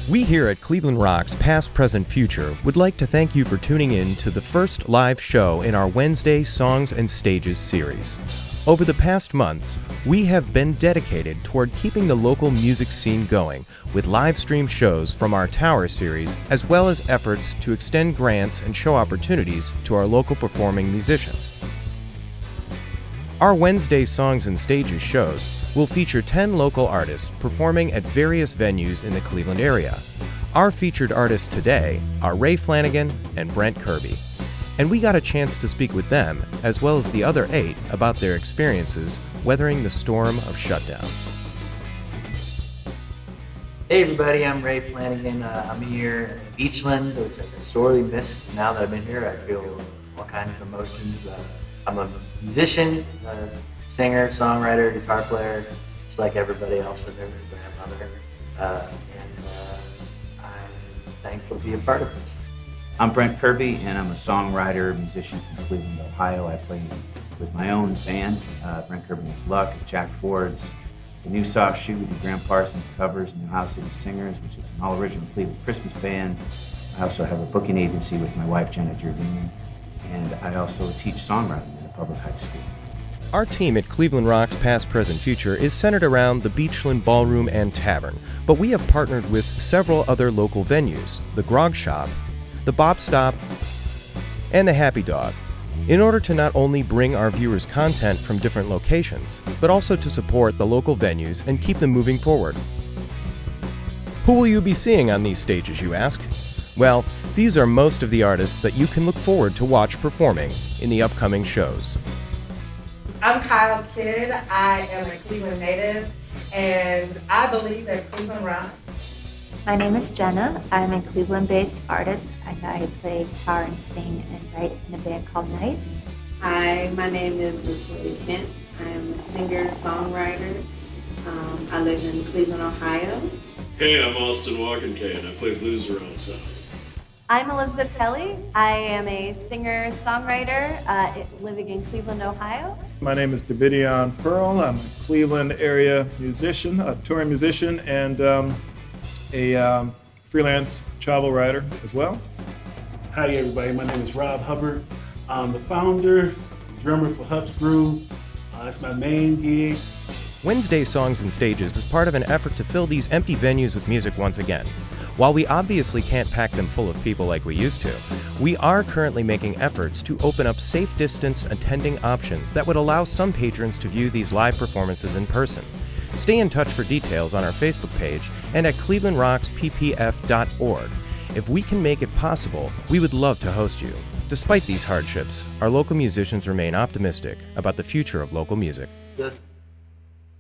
We here at Cleveland Rocks Past, Present, Future would like to thank you for tuning in to the first live show in our Wednesday Songs and Stages series. Over the past months, we have been dedicated toward keeping the local music scene going with live stream shows from our Tower series, as well as efforts to extend grants and show opportunities to our local performing musicians. Our Wednesday Songs and Stages shows will feature 10 local artists performing at various venues in the Cleveland area. Our featured artists today are Ray Flanagan and Brent Kirby, and we got a chance to speak with them, as well as the other 8, about their experiences weathering the storm of shutdown. Hey everybody, I'm Ray Flanagan. I'm here in Beachland, which I sorely miss now that I've been here. I feel all kinds of emotions. I'm a musician, singer, songwriter, guitar player. It's like everybody else as their grandmother. And I'm thankful to be a part of this. I'm Brent Kirby, and I'm a songwriter, musician from Cleveland, Ohio. I play with my own band, Brent Kirby and His Luck, Jack Ford's The New Soft Shoe. We do Graham Parsons covers, New House City Singers, which is an all-original Cleveland Christmas band. I also have a booking agency with my wife, Jenna Jardine, and I also teach songwriting at a public high school. Our team at Cleveland Rocks Past, Present, Future is centered around the Beachland Ballroom and Tavern, but we have partnered with several other local venues, the Grog Shop, the Bop Stop, and the Happy Dog, in order to not only bring our viewers content from different locations, but also to support the local venues and keep them moving forward. Who will you be seeing on these stages, you ask? Well, these are most of the artists that you can look forward to watch performing in the upcoming shows. I'm Kyle Kidd. I am a Cleveland native, and I believe that Cleveland rocks. My name is Jenna. I'm a Cleveland-based artist. I play guitar and sing and write in a band called Knights. Hi, my name is Latoya Kent. I am a singer-songwriter. I live in Cleveland, Ohio. Hey, I'm Austin Walkington, and I play blues around town. I'm Elizabeth Kelly. I am a singer-songwriter living in Cleveland, Ohio. My name is Davidion Pearl. I'm a Cleveland area musician, a touring musician, and a freelance travel writer as well. Hi everybody, my name is Rob Hubbard. I'm the founder, drummer for Hub's Groove. It's my main gig. Wednesday Songs and Stages is part of an effort to fill these empty venues with music once again. While we obviously can't pack them full of people like we used to, we are currently making efforts to open up safe distance attending options that would allow some patrons to view these live performances in person. Stay in touch for details on our Facebook page and at clevelandrocksppf.org. If we can make it possible, we would love to host you. Despite these hardships, our local musicians remain optimistic about the future of local music. The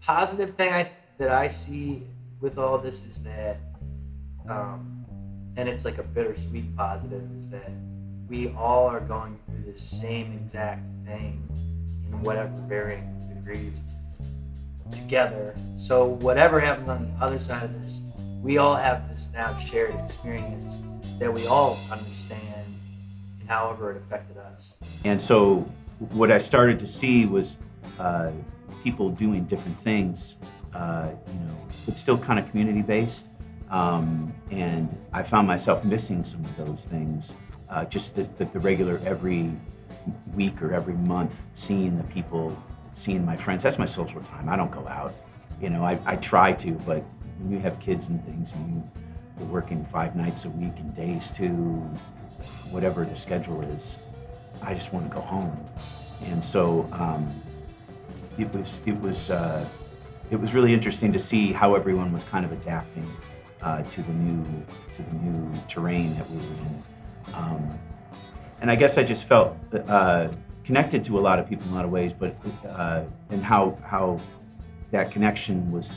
positive thing that I see with all this is that and it's like a bittersweet positive, is that we all are going through this same exact thing in whatever varying degrees together. So whatever happens on the other side of this, we all have this now shared experience that we all understand and however it affected us. And so what I started to see was people doing different things, but still kind of community-based. And I found myself missing some of those things, just the regular every week or every month, seeing the people, seeing my friends. That's my social time. I don't go out. I try to, but when you have kids and things and you're working 5 nights a week and days too, whatever the schedule is, I just want to go home. And so it was really interesting to see how everyone was kind of adapting to the new terrain that we were in, and I guess I just felt connected to a lot of people in a lot of ways, but and how that connection was,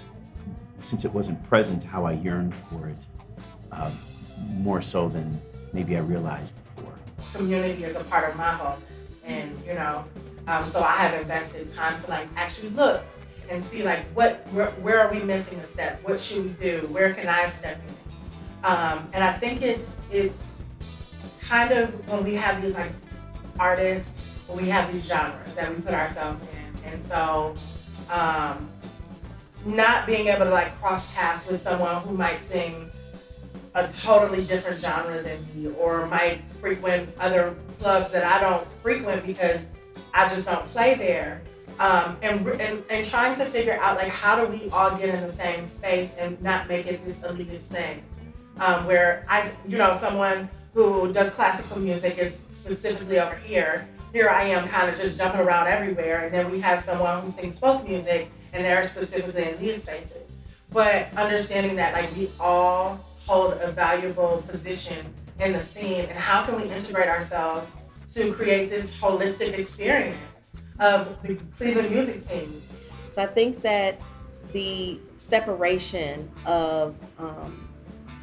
since it wasn't present, how I yearned for it more so than maybe I realized before. Community is a part of my wholeness, and so I have invested time to actually look and see where are we missing a step? What should we do? Where can I step in? And I think it's kind of when we have these artists, when we have these genres that we put ourselves in, and so not being able to cross paths with someone who might sing a totally different genre than me, or might frequent other clubs that I don't frequent because I just don't play there. And trying to figure out like how do we all get in the same space and not make it this elitist thing, where someone who does classical music is specifically over here. Here I am kind of just jumping around everywhere, and then we have someone who sings folk music and they're specifically in these spaces. But understanding that like we all hold a valuable position in the scene, and how can we integrate ourselves to create this holistic experience of the Cleveland music scene. So I think that the separation of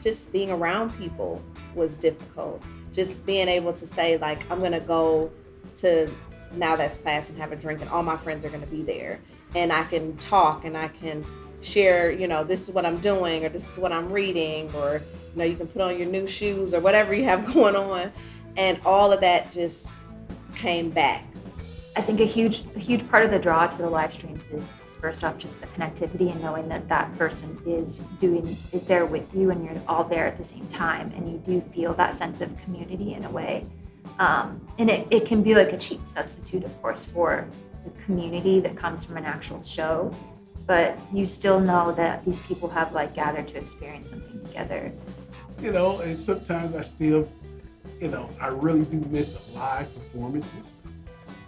just being around people was difficult. Just being able to say like, I'm gonna go to Now That's Class and have a drink and all my friends are gonna be there. And I can talk and I can share, this is what I'm doing or this is what I'm reading, or, you can put on your new shoes or whatever you have going on. And all of that just came back. I think a huge part of the draw to the live streams is first off just the connectivity and knowing that that person is there with you and you're all there at the same time, and you do feel that sense of community in a way. And it can be like a cheap substitute, of course, for the community that comes from an actual show, but you still know that these people have like gathered to experience something together. And sometimes I still, I really do miss the live performances.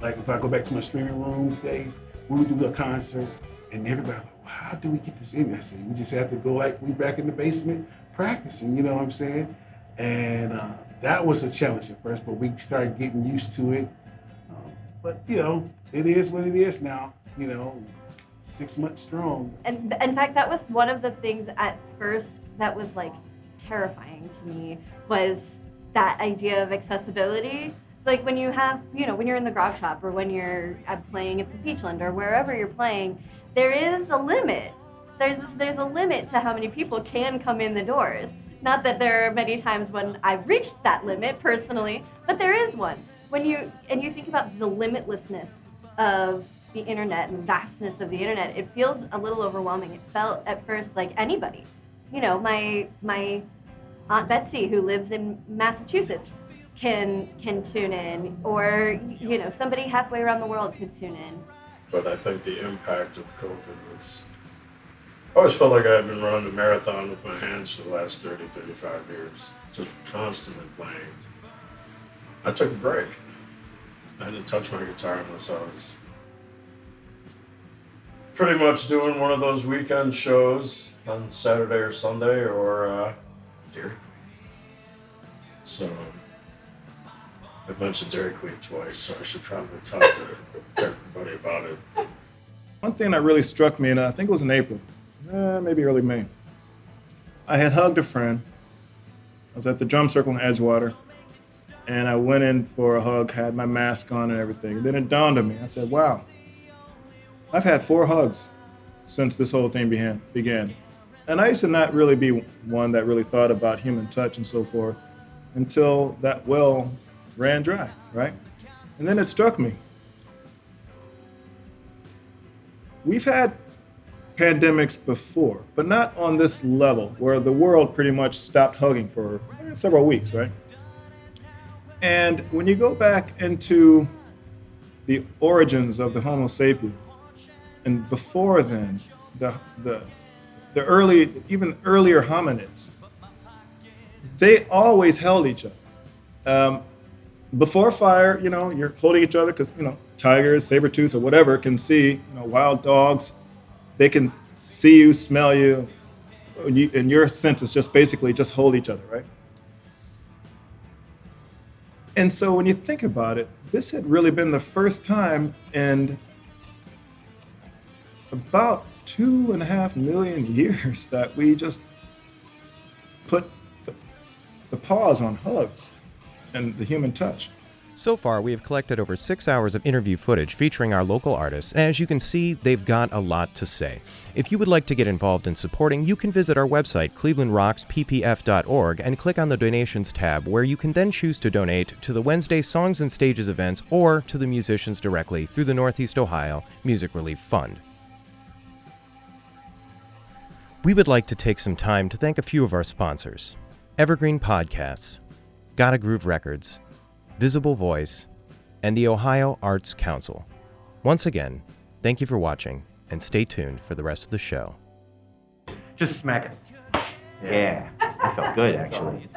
Like if I go back to my streaming room days, we would do a concert and everybody like, well, how do we get this in? I said, we just have to go like we back in the basement practicing, you know what I'm saying? And that was a challenge at first, but we started getting used to it. But it is what it is now, 6 months strong. And in fact, that was one of the things at first that was like terrifying to me, was that idea of accessibility. It's like when you have, when you're in the grog shop or when you're playing at the Beachland or wherever you're playing, there is a limit. There's a limit to how many people can come in the doors. Not that there are many times when I've reached that limit personally, but there is one. When you think about the limitlessness of the internet and the vastness of the internet, it feels a little overwhelming. It felt at first like anybody. My Aunt Betsy, who lives in Massachusetts, can tune in, or somebody halfway around the world could tune in. But I think the impact of COVID was, I always felt like I had been running a marathon with my hands for the last 30, 35 years, just constantly playing. I took a break. I didn't touch my guitar unless I was pretty much doing one of those weekend shows on Saturday or Sunday, or Dairy Queen. So I mentioned Dairy Queen twice, so I should probably talk to everybody about it. One thing that really struck me, and I think it was in April, maybe early May, I had hugged a friend. I was at the drum circle in Edgewater, and I went in for a hug, had my mask on and everything. And then it dawned on me. I said, wow, I've had 4 hugs since this whole thing began. And I used to not really be one that really thought about human touch and so forth until that well ran dry, right? And then it struck me. We've had pandemics before, but not on this level where the world pretty much stopped hugging for several weeks, right? And when you go back into the origins of the Homo sapiens, and before then, the early, even earlier hominids, they always held each other. Before fire, you're holding each other because, tigers, saber-tooths, or whatever can see, wild dogs, they can see you, smell you, and your senses just basically just hold each other, right? And so when you think about it, this had really been the first time in about 2.5 million years that we just put the pause on hugs and the human touch. So far, we have collected over 6 hours of interview footage featuring our local artists, and as you can see, they've got a lot to say. If you would like to get involved in supporting, you can visit our website, clevelandrocksppf.org, and click on the Donations tab, where you can then choose to donate to the Wednesday Songs and Stages events or to the musicians directly through the Northeast Ohio Music Relief Fund. We would like to take some time to thank a few of our sponsors. Evergreen Podcasts, Gotta Groove Records, Visible Voice, and the Ohio Arts Council. Once again, thank you for watching, and stay tuned for the rest of the show. Just smack it. Yeah, I felt good actually.